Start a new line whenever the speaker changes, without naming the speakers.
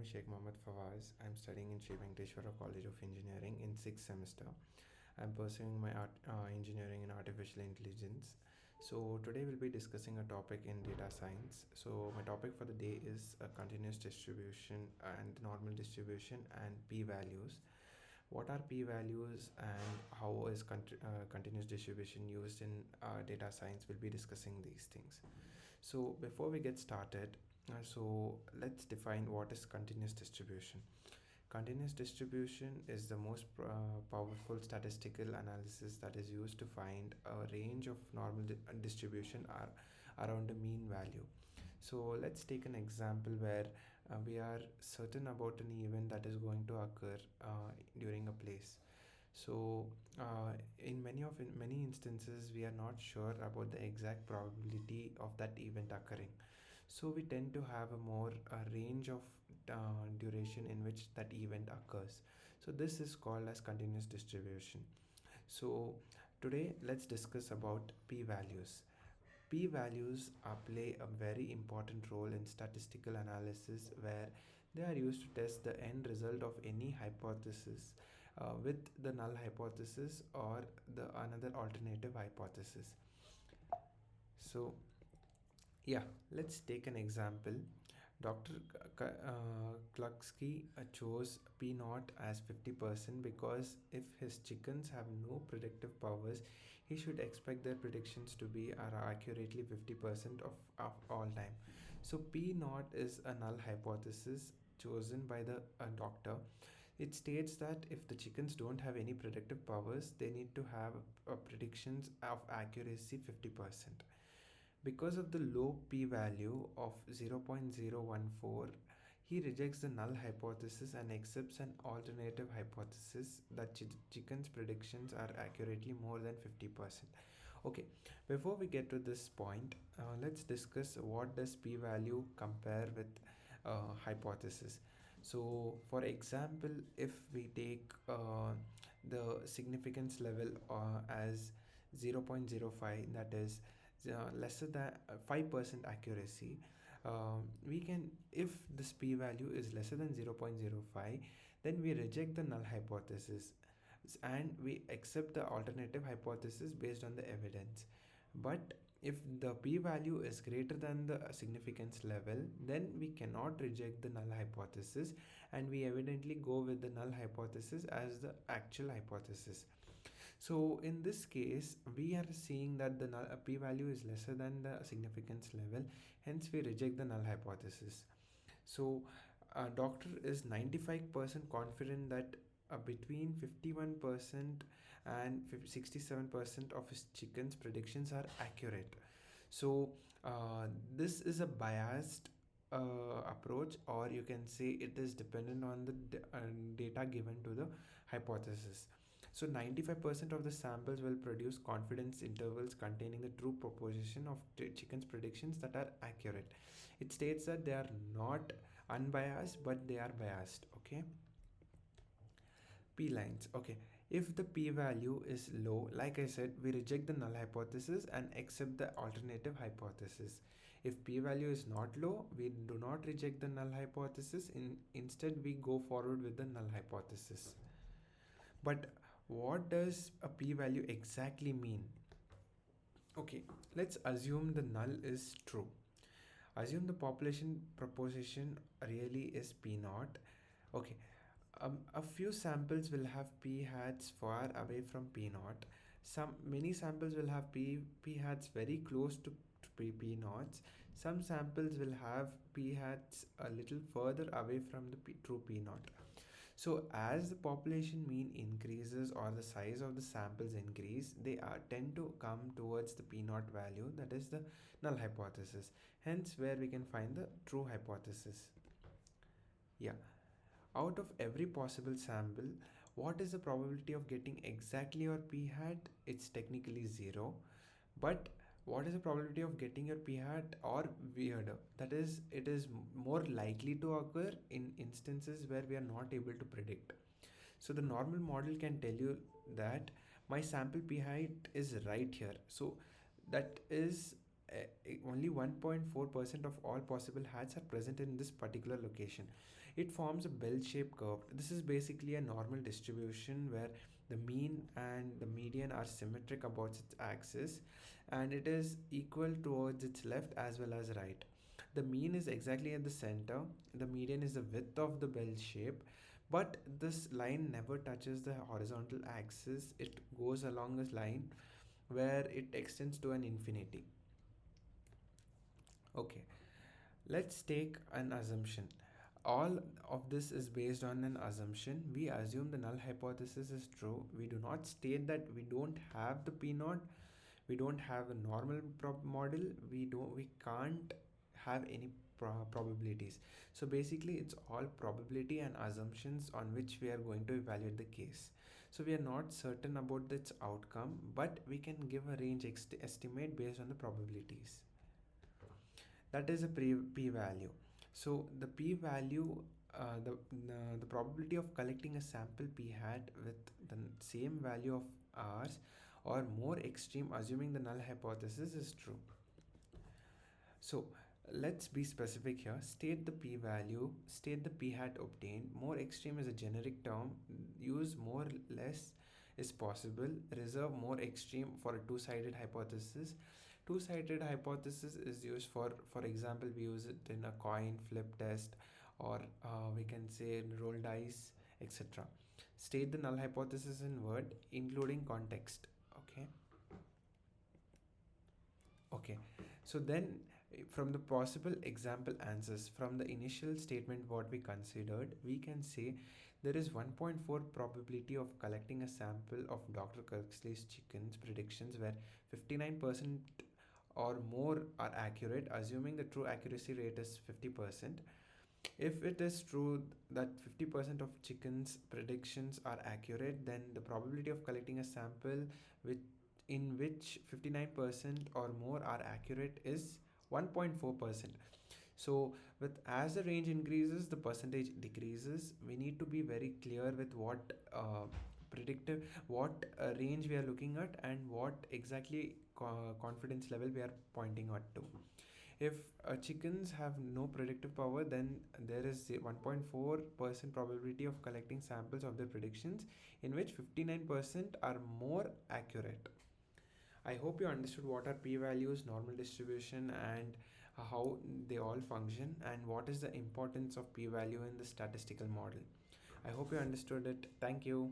is Sheikh Mohammed Fawaz. I'm studying in Sri Venkateshwara College of Engineering in 6th semester. I'm pursuing my engineering in artificial intelligence. So today we'll be discussing a topic in data science. So my topic for the day is continuous distribution and normal distribution and p-values. What are p-values and how is continuous distribution used in data science? We'll be discussing these things. So before we get started, let's define what is continuous distribution. Continuous distribution is the most powerful statistical analysis that is used to find a range of normal distribution around a mean value. So let's take an example where we are certain about an event that is going to occur during a place. So in many instances we are not sure about the exact probability of that event occurring, so we tend to have a range of duration in which that event occurs. So this is called as continuous distribution. So today let's discuss about p-values. P-values play a very important role in statistical analysis, where they are used to test the end result of any hypothesis with the null hypothesis or the another alternative hypothesis. So yeah, let's take an example. Dr. Klugsky chose P naught as 50% because if his chickens have no predictive powers, he should expect their predictions to be are accurately 50% of all time. So P naught is a null hypothesis chosen by the doctor. It states that if the chickens don't have any predictive powers, they need to have predictions of accuracy 50%. Because of the low p-value of 0.014, he rejects the null hypothesis and accepts an alternative hypothesis that chicken's predictions are accurately more than 50%. Okay, before we get to this point, let's discuss what does p-value compare with hypothesis. So for example, if we take the significance level as 0.05, that is lesser than 5% accuracy, we can, if this p-value is lesser than 0.05, then we reject the null hypothesis and we accept the alternative hypothesis based on the evidence. But if the p-value is greater than the significance level, then we cannot reject the null hypothesis and we evidently go with the null hypothesis as the actual hypothesis. So in this case, we are seeing that the p-value is lesser than the significance level, hence we reject the null hypothesis. So doctor is 95% confident that between 51% and 67% of his chickens predictions are accurate. So this is a biased approach, or you can say it is dependent on the data given to the hypothesis. So 95% of the samples will produce confidence intervals containing the true proportion of chicken's predictions that are accurate. It states that they are not unbiased, but they are biased. Okay. P lines. Okay. If the p-value is low, like I said, we reject the null hypothesis and accept the alternative hypothesis. If p-value is not low, we do not reject the null hypothesis. Instead, we go forward with the null hypothesis. But what does a p-value exactly mean? Okay, let's assume the null is true. Assume the population proposition really is p naught. Okay, a few samples will have p hats far away from p naught. Many samples will have p hats very close to p naughts. Some samples will have p hats a little further away from the true p naught. So as the population mean increases or the size of the samples increase, they tend to come towards the p naught value, that is the null hypothesis. Hence where we can find the true hypothesis. Yeah. Out of every possible sample, what is the probability of getting exactly your p hat? It's technically 0. But what is the probability of getting your p hat or weirder? That is, it is more likely to occur in instances where we are not able to predict. So the normal model can tell you that my sample p hat is right here. So that is only 1.4% of all possible hats are present in this particular location. It forms a bell-shaped curve. This is basically a normal distribution where the mean and the median are symmetric about its axis, and it is equal towards its left as well as right. The mean is exactly at the center, the median is the width of the bell shape, but this line never touches the horizontal axis. It goes along this line where it extends to an infinity. Okay, let's take an assumption. All of this is based on an assumption. We assume the null hypothesis is true. We do not state that we don't have the p naught, we don't have a normal model, we can't have any probabilities. So basically it's all probability and assumptions on which we are going to evaluate the case. So we are not certain about its outcome, but we can give a range estimate based on the probabilities. That is a p-value. So the p-value, the probability of collecting a sample p hat with the same value of r's or more extreme, assuming the null hypothesis is true. So let's be specific here. State the p-value, state the p hat obtained. More extreme is a generic term. Use more less is possible. Reserve more extreme for a two-sided hypothesis. Two-sided hypothesis is used for example, we use it in a coin flip test, or we can say roll dice, etc. State the null hypothesis in word, including context. Okay. Okay, so then from the possible example answers from the initial statement what we considered, we can say there is 1.4 probability of collecting a sample of Dr. Kirksley's chickens predictions where 59% or more are accurate, assuming the true accuracy rate is 50%. If it is true that 50% of chickens predictions are accurate, then the probability of collecting a sample with in which 59% or more are accurate is 1.4%. So with as the range increases, the percentage decreases. We need to be very clear with what predictive what range we are looking at and what exactly confidence level we are pointing at to. If chickens have no predictive power, then there is a 1.4% probability of collecting samples of their predictions in which 59% are more accurate. I hope you understood what are p-values, normal distribution, and how they all function, and what is the importance of p-value in the statistical model. I hope you understood it. Thank you.